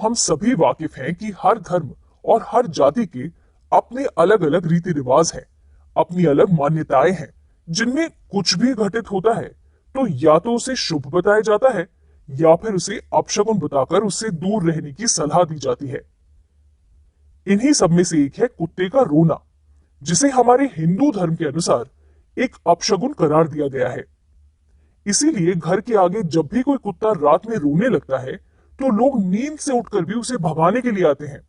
हम सभी वाकिफ हैं कि हर धर्म और हर जाति के अपने अलग अलग रीति रिवाज हैं, अपनी अलग मान्यताएं हैं, जिनमें कुछ भी घटित होता है तो या तो उसे शुभ बताया जाता है या फिर उसे अपशकुन बताकर उससे दूर रहने की सलाह दी जाती है। इन्हीं सब में से एक है कुत्ते का रोना, जिसे हमारे हिंदू धर्म के अनुसार एक अपशगुन करार दिया गया है। इसीलिए घर के आगे जब भी कोई कुत्ता रात में रोने लगता है तो लोग नींद से उठकर भी उसे भगाने के लिए आते हैं।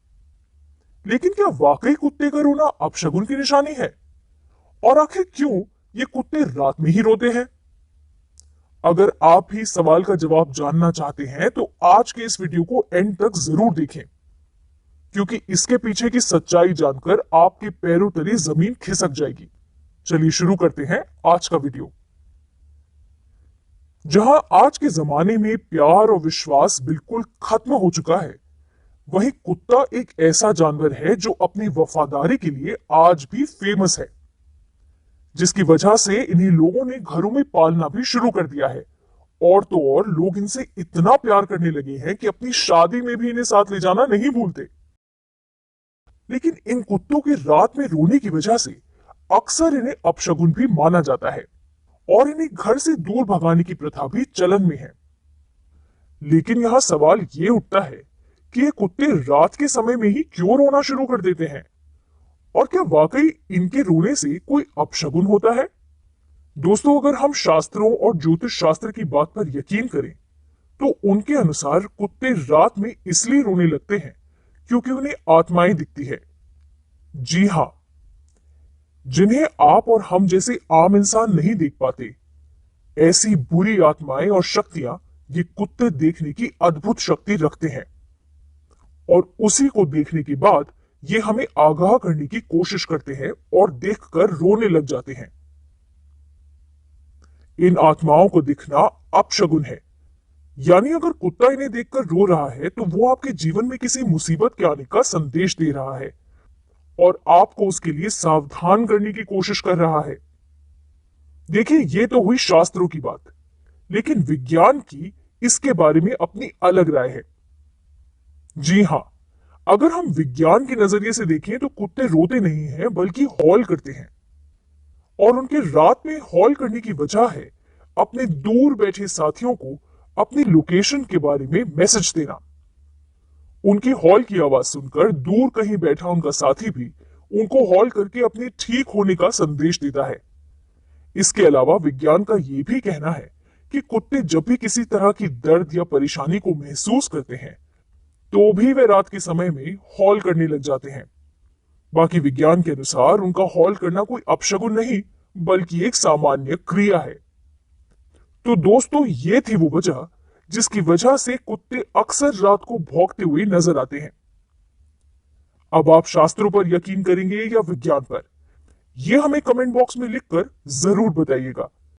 लेकिन क्या वाकई कुत्ते का रोना अपशगुन की निशानी है? और आखिर क्यों ये कुत्ते रात में ही रोते हैं? अगर आप भी सवाल का जवाब जानना चाहते हैं तो आज के इस वीडियो को एंड तक जरूर देखें, क्योंकि इसके पीछे की सच्चाई जानकर आपके पैरों तले जमीन खिसक जाएगी। चलिए शुरू करते हैं आज का वीडियो। जहां आज के जमाने में प्यार और विश्वास बिल्कुल खत्म हो चुका है, वहीं कुत्ता एक ऐसा जानवर है जो अपनी वफादारी के लिए आज भी फेमस है, जिसकी वजह से इन्हीं लोगों ने घरों में पालना भी शुरू कर दिया है। और तो और लोग इनसे इतना प्यार करने लगे हैं कि अपनी शादी में भी इन्हें साथ ले जाना नहीं भूलते। लेकिन इन कुत्तों के रात में रोने की वजह से अक्सर इन्हें अपशगुन भी माना जाता है और इन्हें घर से दूर भगाने की प्रथा भी चलन में है। लेकिन यहां सवाल ये उठता है कि ये कुत्ते रात के समय में ही क्यों रोना शुरू कर देते हैं, और क्या वाकई इनके रोने से कोई अपशगुन होता है? दोस्तों, अगर हम शास्त्रों और ज्योतिष शास्त्र की बात पर यकीन करें तो उनके अनुसार कुत्ते रात में इसलिए रोने लगते हैं क्योंकि उन्हें आत्माएं दिखती है। जी हां, जिन्हें आप और हम जैसे आम इंसान नहीं देख पाते, ऐसी बुरी आत्माएं और शक्तियां ये कुत्ते देखने की अद्भुत शक्ति रखते हैं और उसी को देखने के बाद ये हमें आगाह करने की कोशिश करते हैं और देखकर रोने लग जाते हैं। इन आत्माओं को दिखना अपशगुन है, यानी अगर कुत्ता इन्हें देखकर रो रहा है तो वो आपके जीवन में किसी मुसीबत के आने का संदेश दे रहा है और आपको उसके लिए सावधान करने की कोशिश कर रहा है। देखिए, ये तो हुई शास्त्रों की बात, लेकिन विज्ञान की इसके बारे में अपनी अलग राय है। जी हां, अगर हम विज्ञान के नजरिए से देखें तो कुत्ते रोते नहीं हैं बल्कि हॉल करते हैं, और उनके रात में हॉल करने की वजह है अपने दूर बैठे साथियों को अपनी लोकेशन के बारे में मैसेज देना। उनकी हॉल की आवाज सुनकर दूर कहीं बैठा उनका साथी भी उनको हॉल करके अपने ठीक होने का संदेश देता है। इसके अलावा विज्ञान का यह भी कहना है कि कुत्ते जब भी किसी तरह की दर्द या परेशानी को महसूस करते हैं तो भी वे रात के समय में हॉल करने लग जाते हैं। बाकी विज्ञान के अनुसार उनका हॉल करना कोई अपशगुन नहीं बल्कि एक सामान्य क्रिया है। तो दोस्तों, ये थी वो वजह जिसकी वजह से कुत्ते अक्सर रात को भौंकते हुए नजर आते हैं। अब आप शास्त्रों पर यकीन करेंगे या विज्ञान पर, यह हमें कमेंट बॉक्स में लिखकर जरूर बताइएगा।